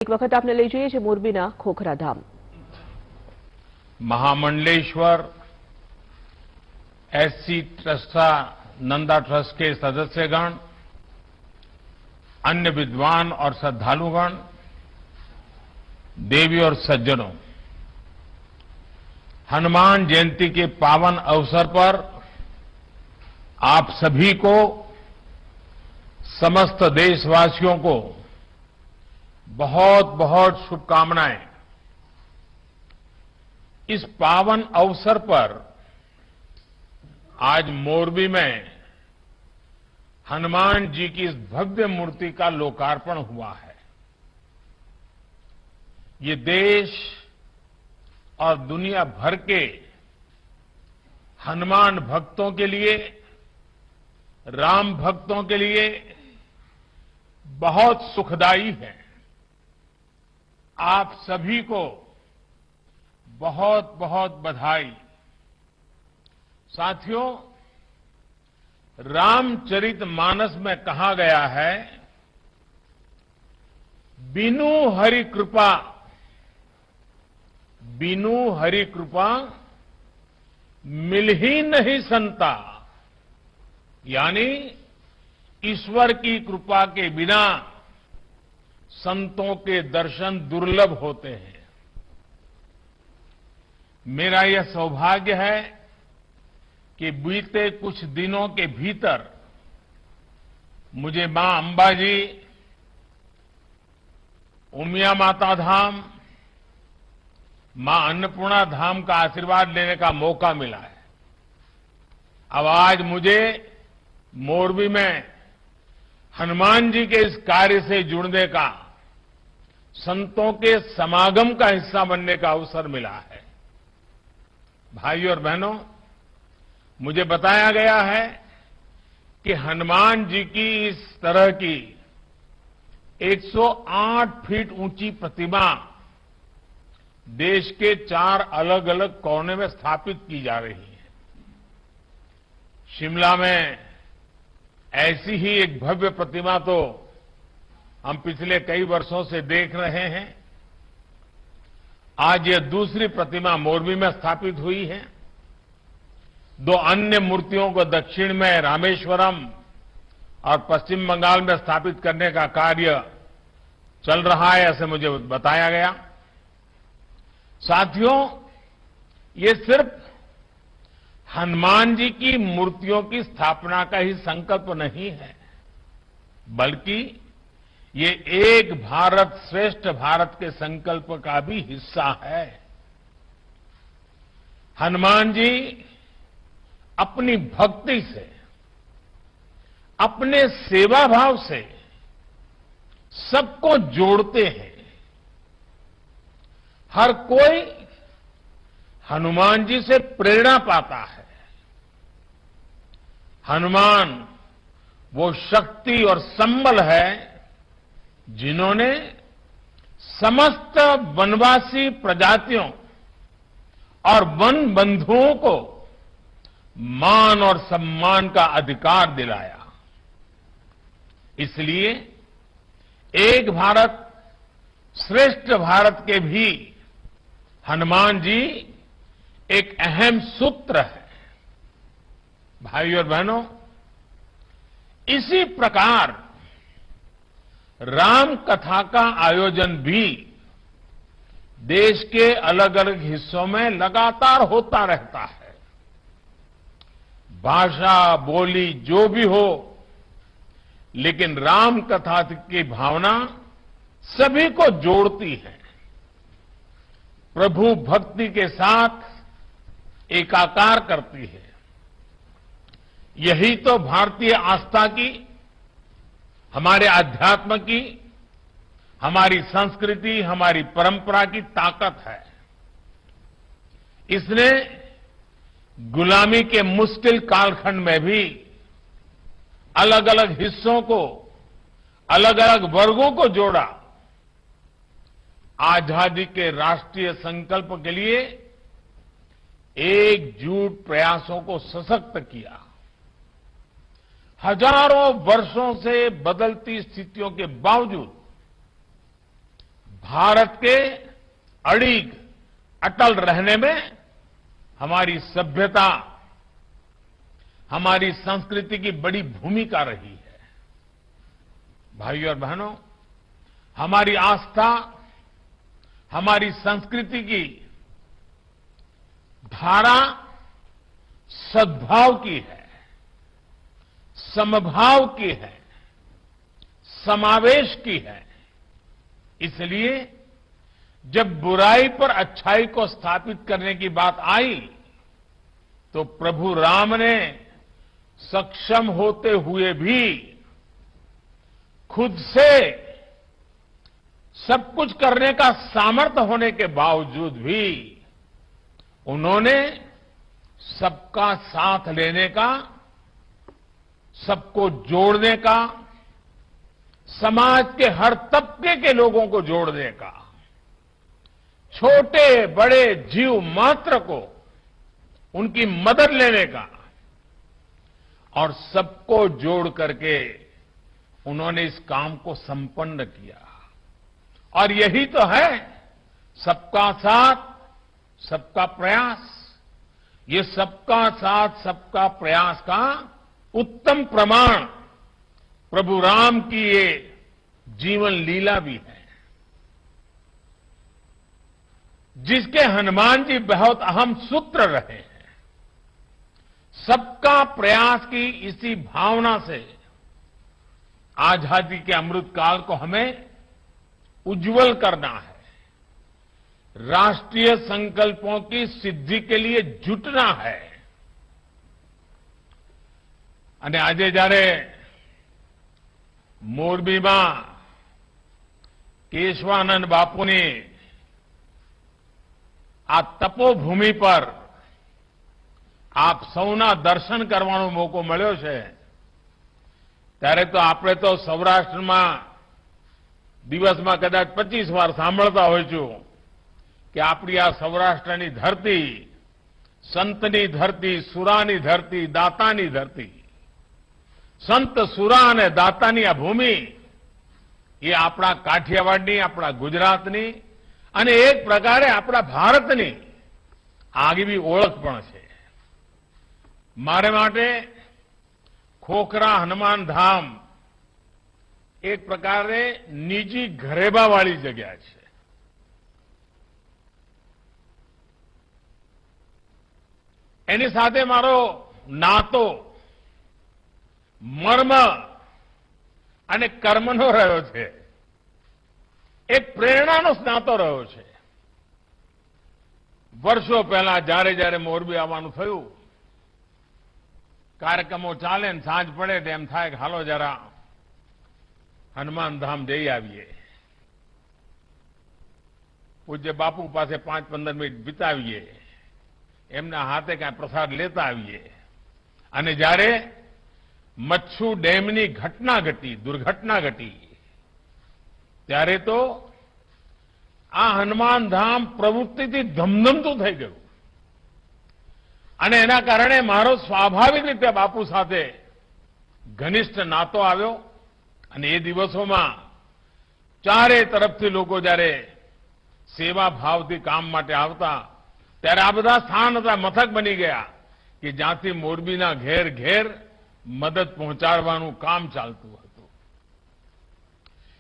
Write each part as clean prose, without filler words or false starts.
એક વખત આપને લઈ જઈએ છીએ મોરબીના ખોખરાધામ। महामंडलेश्वर एससी ट्रस्टा नंदा ट्रस्ट के सदस्यगण, अन्य विद्वान और श्रद्धालुगण, देवी और सज्जनों, हनुमान जयंती के पावन अवसर पर आप सभी को, समस्त देशवासियों को बहुत बहुत शुभकामनाएं। इस पावन अवसर पर आज मोरबी में हनुमान जी की इस भव्य मूर्ति का लोकार्पण हुआ है। ये देश और दुनिया भर के हनुमान भक्तों के लिए, राम भक्तों के लिए बहुत सुखदायी है। आप सभी को बहुत बहुत बधाई। साथियों, रामचरितमानस में कहा गया है, बिनु हरि कृपा, बिनु हरि कृपा मिल ही नहीं संता। यानी ईश्वर की कृपा के बिना संतों के दर्शन दुर्लभ होते हैं। मेरा यह सौभाग्य है कि बीते कुछ दिनों के भीतर मुझे मां अंबाजी, उमिया माता धाम, मां अन्नपूर्णा धाम का आशीर्वाद लेने का मौका मिला है। अब आज मुझे मोरबी में हनुमान जी के इस कार्य से जुड़ने का, संतों के समागम का हिस्सा बनने का अवसर मिला है। भाइयों और बहनों, मुझे बताया गया है कि हनुमान जी की इस तरह की 108 फीट ऊंची प्रतिमा देश के 4 अलग अलग कोने में स्थापित की जा रही है। शिमला में ऐसी ही एक भव्य प्रतिमा तो हम पिछले कई वर्षों से देख रहे हैं। आज यह दूसरी प्रतिमा मोरबी में स्थापित हुई है। 2 अन्य मूर्तियों को दक्षिण में रामेश्वरम और पश्चिम बंगाल में स्थापित करने का कार्य चल रहा है, ऐसे मुझे बताया गया। साथियों, ये सिर्फ हनुमान जी की मूर्तियों की स्थापना का ही संकल्प नहीं है, बल्कि ये एक भारत श्रेष्ठ भारत के संकल्प का भी हिस्सा है। हनुमान जी अपनी भक्ति से, अपने सेवा भाव से सबको जोड़ते हैं। हर कोई हनुमान जी से प्रेरणा पाता है। हनुमान वो शक्ति और संबल है जिन्होंने समस्त वनवासी प्रजातियों और वन बंधुओं को मान और सम्मान का अधिकार दिलाया। इसलिए एक भारत श्रेष्ठ भारत के भी हनुमान जी एक अहम सूत्र है। भाइयों और बहनों, इसी प्रकार राम कथा का आयोजन भी देश के अलग अलग हिस्सों में लगातार होता रहता है। भाषा, बोली जो भी हो, लेकिन राम कथा की भावना सभी को जोड़ती है। प्रभु भक्ति के साथ एकाकार करती है। यही तो भारतीय आस्था की, हमारे अध्यात्म की, हमारी संस्कृति, हमारी परंपरा की ताकत है। इसने गुलामी के मुश्किल कालखंड में भी अलग अलग हिस्सों को, अलग अलग वर्गों को जोड़ा। आजादी के राष्ट्रीय संकल्प के लिए एकजुट प्रयासों को सशक्त किया। हजारों वर्षों से बदलती स्थितियों के बावजूद भारत के अड़िग अटल रहने में हमारी सभ्यता, हमारी संस्कृति की बड़ी भूमिका रही है। भाइयों और बहनों, हमारी आस्था, हमारी संस्कृति की धारा सद्भाव की है, समभाव की है, समावेश की है। इसलिए जब बुराई पर अच्छाई को स्थापित करने की बात आई तो प्रभु राम ने सक्षम होते हुए भी खुद से सब कुछ करने का सामर्थ्य होने के बावजूद भी उन्होंने सबका साथ लेने का, सबको जोड़ने का, समाज के हर तबके के लोगों को जोड़ने का, छोटे बड़े जीव मात्र को उनकी मदद लेने का और सबको जोड़ करके उन्होंने इस काम को संपन्न किया। और यही तो है सबका साथ सबका प्रयास। ये सबका साथ सबका प्रयास का उत्तम प्रमाण प्रभु राम की ये जीवन लीला भी है, जिसके हनुमान जी बहुत अहम सूत्र रहे हैं। सबका प्रयास की इसी भावना से आजादी के अमृत काल को हमें उज्जवल करना है, राष्ट्रीय संकल्पों की सिद्धि के लिए जुटना है। અને આજે જ્યારે મોરબીમાં કેશવાનંદ બાપુની આ તપોભૂમિ પર આપ સૌના દર્શન કરવાનો મોકો મળ્યો છે, ત્યારે તો આપણે તો સૌરાષ્ટ્રમાં દિવસમાં કદાચ 25 વાર સાંભળતા હોઈશું કે આપણી આ સૌરાષ્ટ્રની ધરતી સંતની ધરતી, સુરાની ધરતી, દાતાની ધરતી, સંત સુરા અને દાતાની આ ભૂમિ એ આપણા કાઠિયાવાડની, આપણા ગુજરાતની અને એક પ્રકારે આપણા ભારતની આગવી ઓળખ પણ છે। મારે માટે ખોખરા હનુમાન ધામ એક પ્રકારે નિજી ઘરેબાવાળી જગ્યા છે। એની સાથે મારો નાતો મર્મ અને કર્મનો રહ્યો છે, એક પ્રેરણાનો નાતો રહ્યો છે। વર્ષો પહેલા જ્યારે જ્યારે મોરબી આવવાનું થયું, કાર્યક્રમો ચાલે ને સાંજ પડે તો એમ થાય કે હાલો જરા હનુમાન ધામ જઈ આવીએ, પૂજ્ય બાપુ પાસે 5-15 મિનિટ વિતાવીએ, એમના હાથે કાંઈ પ્રસાદ લેતા આવીએ। અને જ્યારે મચ્છુ ડેમની ઘટના ઘટી, દુર્ઘટના ઘટી, ત્યારે તો આ હનુમાન ધામ પ્રવૃત્તિથી ધમધમતું થઈ ગયું અને એના કારણે મારો સ્વાભાવિક રીતે બાપુ સાથે ઘનિષ્ઠ નાતો આવ્યો। અને એ દિવસોમાં ચારે તરફથી લોકો જ્યારે સેવા ભાવથી કામ માટે આવતા, ત્યારે આ બધા સ્થાન હતા, મથક બની ગયા કે જ્યાંથી મોરબીના ઘેર ઘેર મદદ પહોંચાડવાનું કામ ચાલતું હતું।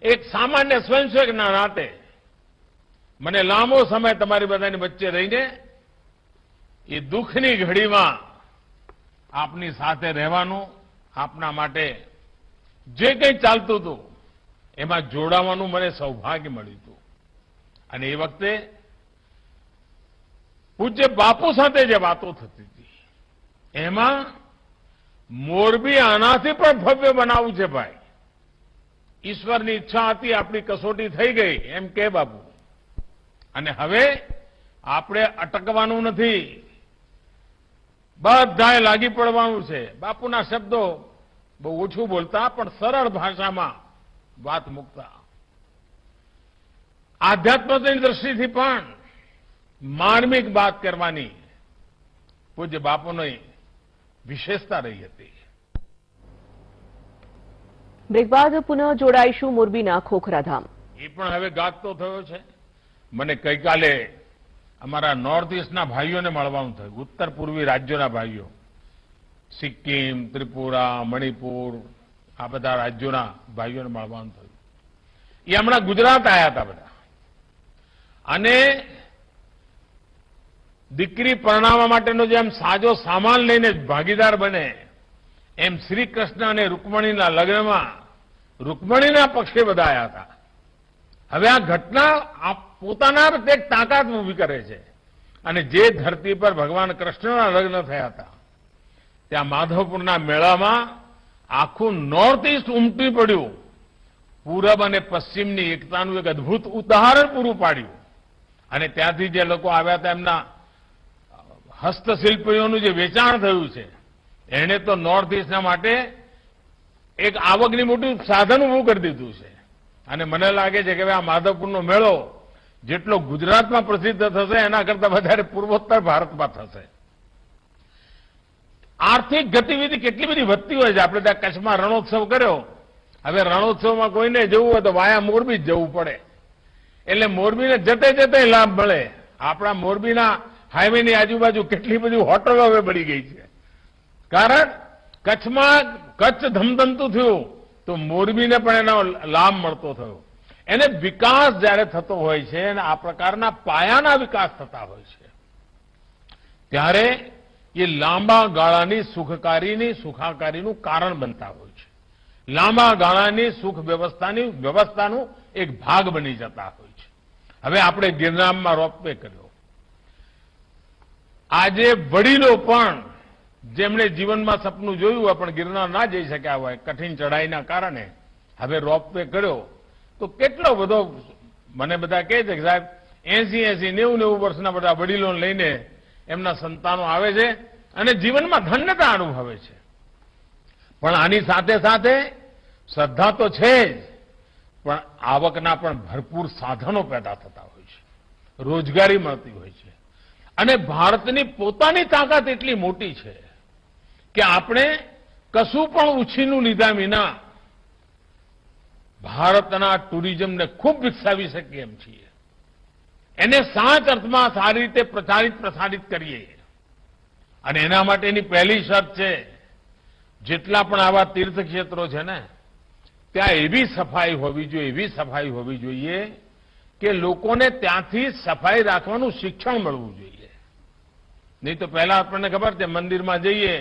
એક સામાન્ય સ્વયંસેવકના નાતે મને લાંબો સમય તમારી બધાની વચ્ચે રહીને એ દુઃખની ઘડીમાં આપની સાથે રહેવાનું, આપના માટે જે કંઈ ચાલતું હતું એમાં જોડાવાનું મને સૌભાગ્ય મળ્યું હતું। અને એ વખતે પૂજ્ય બાપુ સાથે જે વાતો થતી હતી એમાં મોરબી આનાથી પણ ભવ્ય બનાવવું છે ભાઈ। ઈશ્વરની ઈચ્છા હતી, આપણી कसोटी થઈ ગઈ એમ કે બાપુ। અને હવે આપણે અટકવાનું નથી, બધાએ લાગી પડવાનું છે। બાપુના શબ્દો બહુ ઓછું બોલતા પણ સરળ ભાષામાં વાત મૂકતા। આધ્યાત્મની દ્રષ્ટિથી પણ માર્મિક વાત કરવાની પૂજ્ય બાપુની વિશેષતા રહી હતી। બ્રેક બાદ પુનઃ જોડાઈશું મોરબીના ખોખરા ધામ। એ પણ હવે ગાજતો થયો છે. મને ગઈકાલે અમારા નોર્થ ઇસ્ટના ભાઈઓને મળવાનું થયું, ઉત્તર પૂર્વી રાજ્યોના ભાઈઓ, સિક્કિમ, ત્રિપુરા, મણિપુર, આ બધા રાજ્યોના ભાઈઓને મળવાનું થયું. એ હમણાં ગુજરાત આવ્યા હતા બધા, અને દીકરી પરણાવવા માટેનો જેમ સાજો સામાન લઈને ભાગીદાર બને એમ શ્રી કૃષ્ણ અને રૂકમણીના લગ્નમાં રૂકમણીના પક્ષે બધા આવ્યા હતા. હવે આ ઘટના પોતાના એક તાકાત ઊભી કરે છે. અને જે ધરતી પર ભગવાન કૃષ્ણના લગ્ન થયા હતા ત્યાં માધવપુરના મેળામાં આખું નોર્થ ઇસ્ટ ઉમટી પડ્યું, પૂરબ અને પશ્ચિમની એકતાનું એક અદભુત ઉદાહરણ પૂરું પાડ્યું. અને ત્યાંથી જે લોકો આવ્યા હતા એમના હસ્તશિલ્પીઓનું જે વેચાણ થયું છે એણે તો નોર્થ ઇસ્ટના માટે એક આવકની મોટું સાધન ઊભું કરી દીધું છે. અને મને લાગે છે કે હવે આ માધવપુરનો મેળો જેટલો ગુજરાતમાં પ્રસિદ્ધ થશે એના કરતા વધારે પૂર્વોત્તર ભારતમાં થશે. આર્થિક ગતિવિધિ કેટલી બધી વધતી હોય છે. આપણે ત્યાં કચ્છમાં રણોત્સવ કર્યો, હવે રણોત્સવમાં કોઈને જવું હોય તો વાયા મોરબી જ જવું પડે, એટલે મોરબીને જતે જતે લાભ મળે. આપણા મોરબીના હાઈવેની આજુબાજુ કેટલી બધી હોટલો હવે બની ગઈ છે, કારણ કચ્છમાં કચ્છ ધમધમતું થયું તો મોરબીને પણ એનો લાભ મળતો થયો. એને વિકાસ જ્યારે થતો હોય છે અને આ પ્રકારના પાયાના વિકાસ થતા હોય છે ત્યારે એ લાંબા ગાળાની સુખાકારીનું કારણ બનતા હોય છે, લાંબા ગાળાની સુખ વ્યવસ્થાનું એક ભાગ બની જતા હોય છે. હવે આપણે ગિરનારમાં રોપવે કર્યો. આજે વડીલો પણ જેમણે જીવનમાં સપનું જોયું હોય પણ ગિરનાર ના જઈ શક્યા હોય કઠિન ચઢાઈના કારણે, હવે રોપવે કર્યો તો કેટલો બધો, મને બધા કહે છે કે સાહેબ 80-90 વર્ષના બધા વડીલો લઈને એમના સંતાનો આવે છે અને જીવનમાં ધન્યતા અનુભવે છે. પણ આની સાથે સાથે શ્રદ્ધા તો છે જ, પણ આવકના પણ ભરપૂર સાધનો પેદા થતા હોય છે, રોજગારી મળતી હોય છે. અને ભારતની પોતાની તાકાત એટલી મોટી છે કે આપણે કશું પણ ઉછીનું લીધા વિના ભારતના ટુરિઝમને ખૂબ વિકસાવી શકીએ એમ છીએ. એને સાચ અર્થમાં સારી રીતે પ્રસારિત કરીએ. અને એના માટેની પહેલી શરત છે, જેટલા પણ આવા તીર્થક્ષેત્રો છે ને ત્યાં એવી સફાઈ હોવી જોઈએ કે લોકોને ત્યાંથી સફાઈ રાખવાનું શિક્ષણ મળવું જોઈએ. નહીં તો પહેલા આપણને ખબર છે મંદિરમાં જઈએ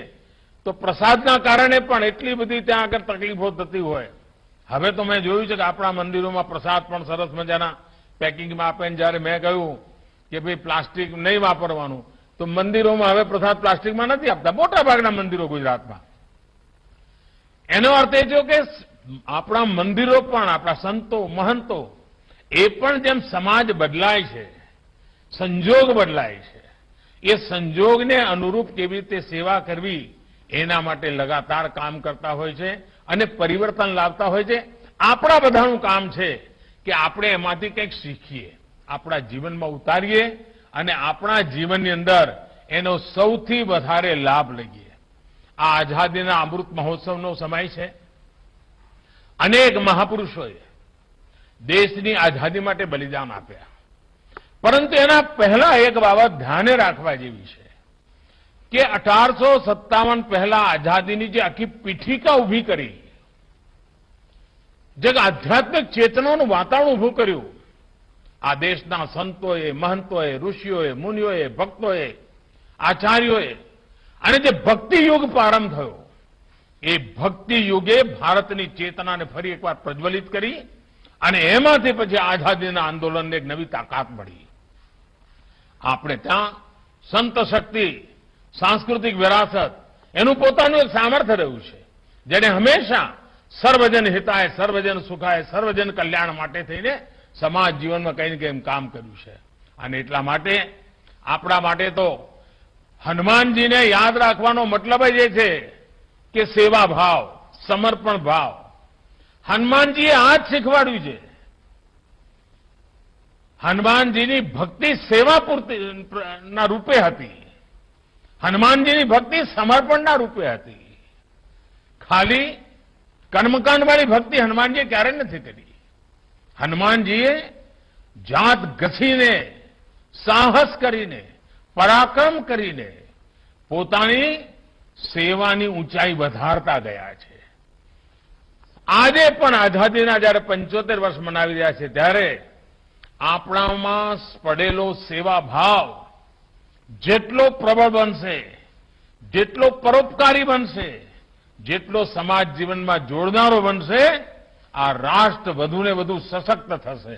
તો પ્રસાદના કારણે પણ એટલી બધી ત્યાં આગળ તકલીફો થતી હોય. હવે તો મેં જોયું છે કે આપણા મંદિરોમાં પ્રસાદ પણ સરસ મજાના પેકિંગમાં આપે. જ્યારે મેં કહ્યું કે ભાઈ પ્લાસ્ટિક નહીં વાપરવાનું તો મંદિરોમાં હવે પ્રસાદ પ્લાસ્ટિકમાં નથી આપતા, મોટા ભાગના મંદિરો ગુજરાતમાં. એનો અર્થ એ થયો કે આપણા મંદિરો પણ, આપણા સંતો મહંતો એ પણ જેમ સમાજ બદલાય છે, સંજોગ બદલાય છે, એ સંજોગને અનુરૂપ કેવી રીતે સેવા કરવી એના માટે લગાતાર કામ કરતા હોય છે અને પરિવર્તન લાવતા હોય છે. આપણા બધાનું કામ છે કે આપણે એમાંથી કંઈક શીખીએ, આપણા જીવનમાં ઉતારીએ અને આપણા જીવનની અંદર એનો સૌથી વધારે લાભ લઈએ. આ આઝાદીના અમૃત મહોત્સવનો સમય છે. અનેક મહાપુરુષોએ દેશની આઝાદી માટે બલિદાન આપ્યા, પરંતુ એના પહેલા એક બાબત ધ્યાને રાખવા જેવી છે કે 1857 પહેલા આઝાદીની જે આખી પીઠિકા ઊભી કરી, જે આધ્યાત્મિક ચેતનાનું વાતાવરણ ઊભું કર્યું, આ દેશના સંતોએ, મહંતોએ, ઋષિઓએ, મુનિઓએ, ભક્તોએ, આચાર્યોએ, અને જે ભક્તિ યુગ પ્રારંભ થયો એ ભક્તિ યુગે ભારતની ચેતનાને ફરી એકવાર પ્રજ્વલિત કરી અને એમાંથી પછી આઝાદીના આંદોલનને એક નવી તાકાત મળી. આપણે ત્યાં સંત શક્તિ, સાંસ્કૃતિક વિરાસત એનું પોતાનું એક સામર્થ્ય રહ્યું છે, જેને હંમેશા સર્વજન હિતાય, સર્વજન સુખાય, સર્વજન કલ્યાણ માટે થઈને સમાજ જીવનમાં કંઈ ને કંઈ કામ કર્યું છે. અને એટલા માટે આપણા માટે તો હનુમાનજીને યાદ રાખવાનો મતલબ જ એ છે કે સેવા ભાવ, સમર્પણ ભાવ. હનુમાનજીએ આ જ શીખવાડ્યું છે. હનુમાનજીની ભક્તિ સેવા પૂર્તિના રૂપે હતી, હનુમાનજીની ભક્તિ સમર્પણના રૂપે હતી. ખાલી કર્મકાંડવાળી ભક્તિ હનુમાનજીએ ક્યારેય નથી કરી. હનુમાનજીએ જાત ઘસીને, સાહસ કરીને, પરાક્રમ કરીને પોતાની સેવાની ઊંચાઈ વધારતા ગયા છે. આજે પણ આઝાદીના જયારે 75 વર્ષ મનાવી રહ્યા છે ત્યારે આપણામાં પડેલો સેવા ભાવ જેટલો પ્રબળ બનશે, જેટલો પરોપકારી બનશે, જેટલો સમાજ જીવનમાં જોડનારો બનશે, આ રાષ્ટ્ર વધુને વધુ સશક્ત થશે.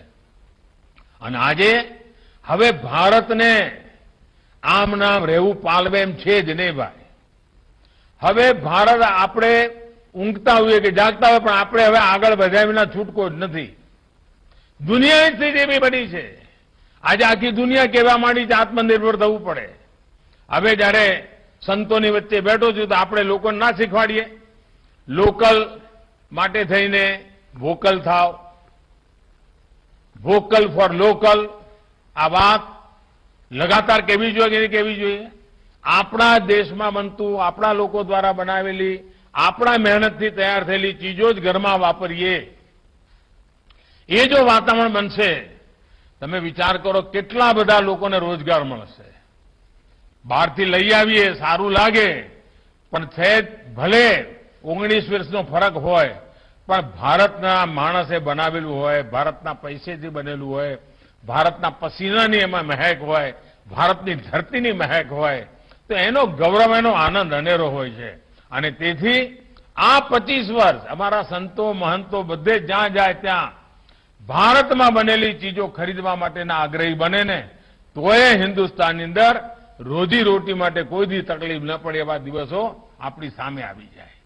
અને આજે હવે ભારતને આમ નામ રહેવું પાલવે એમ છે જ નહીં ભાઈ. હવે ભારત આપણે ઊંઘતા હોઈએ કે જાગતા હોય પણ આપણે હવે આગળ વધ્યા વિના છૂટકો જ નથી. દુનિયાની સ્થિતિ એવી બની છે. આજે આખી દુનિયા કહેવા માંડી છે આત્મનિર્ભર થવું પડે. હવે જયારે સંતોની વચ્ચે બેઠો છું તો આપણે લોકોને ના શીખવાડીએ લોકલ માટે થઈને વોકલ થાવ, વોકલ ફોર લોકલ. આ વાત લગાતાર કહેવી જોઈએ કે નહીં કહેવી જોઈએ? આપણા દેશમાં બનતું, આપણા લોકો દ્વારા બનાવેલી, આપણા મહેનતથી તૈયાર થયેલી ચીજો જ ઘરમાં વાપરીએ. એ જો વાતાવરણ બનશે, તમે વિચાર કરો કેટલા બધા લોકોને રોજગાર મળશે. બહારથી લઈ આવીએ સારું લાગે, પણ સહેજ ભલે 19 વર્ષનો ફરક હોય, પણ ભારતના માણસે બનાવેલું હોય, ભારતના પૈસેથી બનેલું હોય, ભારતના પસીનાની એમાં મહેક હોય, ભારતની ધરતીની મહેક હોય, તો એનો ગૌરવ, એનો આનંદ અનેરો હોય છે. અને તેથી આ 25 વર્ષ અમારા સંતો મહંતો બધે જ્યાં જાય ત્યાં ભારતમાં બનેલી ચીજો ખરીદવા માટેના આગ્રહી બને ને તોય હિન્દુસ્તાનની અંદર રોજીરોટી માટે કોઈ દી તકલીફ ન પડે એવા દિવસો આપણી સામે આવી જાય.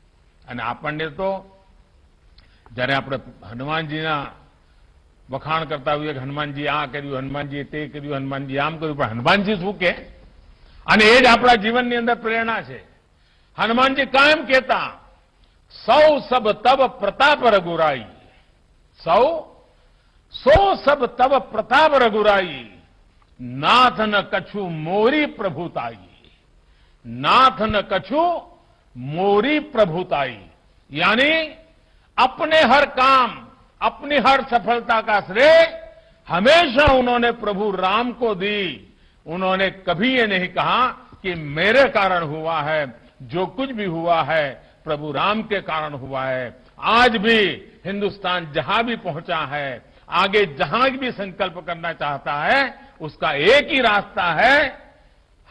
અને આપણને તો જ્યારે આપણે હનુમાનજીના વખાણ કરતા હોઈએ કે હનુમાનજી આ કર્યું, હનુમાનજીએ તે કર્યું, હનુમાનજી આમ કર્યું, પણ હનુમાનજી શું કે? અને એ જ આપણા જીવનની અંદર પ્રેરણા છે. હનુમાનજી કાયમ કહેતા, સૌ સબ તબ પ્રતાપ રઘુરાઈ, સો સબ તબ પ્રતાપ રઘુરાઈ, नाथ न कछु मोरी प्रभुताई, नाथ न कछु मोरी प्रभुताई. यानी अपने हर काम, अपनी हर सफलता का श्रेय हमेशा उन्होंने प्रभु राम को दी. उन्होंने कभी ये नहीं कहा कि मेरे कारण हुआ है, जो कुछ भी हुआ है प्रभु राम के कारण हुआ है. आज भी हिंदुस्तान जहां भी पहुंचा है, आगे जहां भी संकल्प करना चाहता है, उसका एक ही रास्ता है,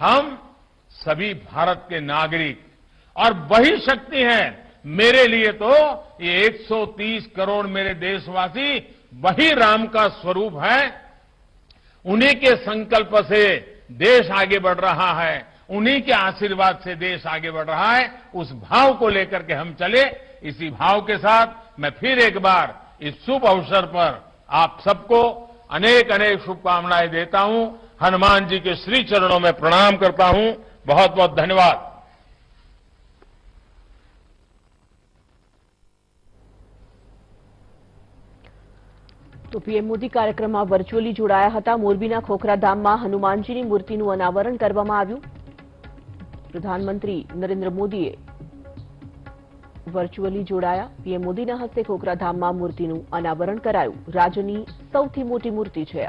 हम सभी भारत के नागरिक. और वही शक्ति है मेरे लिए तो ये 130 करोड़ मेरे देशवासी वही राम का स्वरूप है. उन्हीं के संकल्प से देश आगे बढ़ रहा है, उन्हीं के आशीर्वाद से देश आगे बढ़ रहा है. उस भाव को लेकर के हम चले. इसी भाव के साथ मैं फिर एक बार इस शुभ अवसर पर आप सबको अनेक अनेक शुभकामनाएं देता हूं. हनुमान जी के श्री चरणों में प्रणाम करता हूं. बहुत बहुत धन्यवाद. તો પીએમ મોદી કાર્યક્રમમાં વર્ચ્યુઅલી જોડાયા હતા. મોરબીના ખોખરાધામમાં હનુમાનજીની મૂર્તિનું અનાવરણ કરવામાં આવ્યું. પ્રધાનમંત્રી નરેન્દ્ર મોદીએ વર્ચ્યુઅલી જોડાયા. પીએમ મોદીના હસ્તે ખોખરાધામમાં મૂર્તિનું અનાવરણ કરાયું. રાજ્યની સૌથી મોટી મૂર્તિ છે.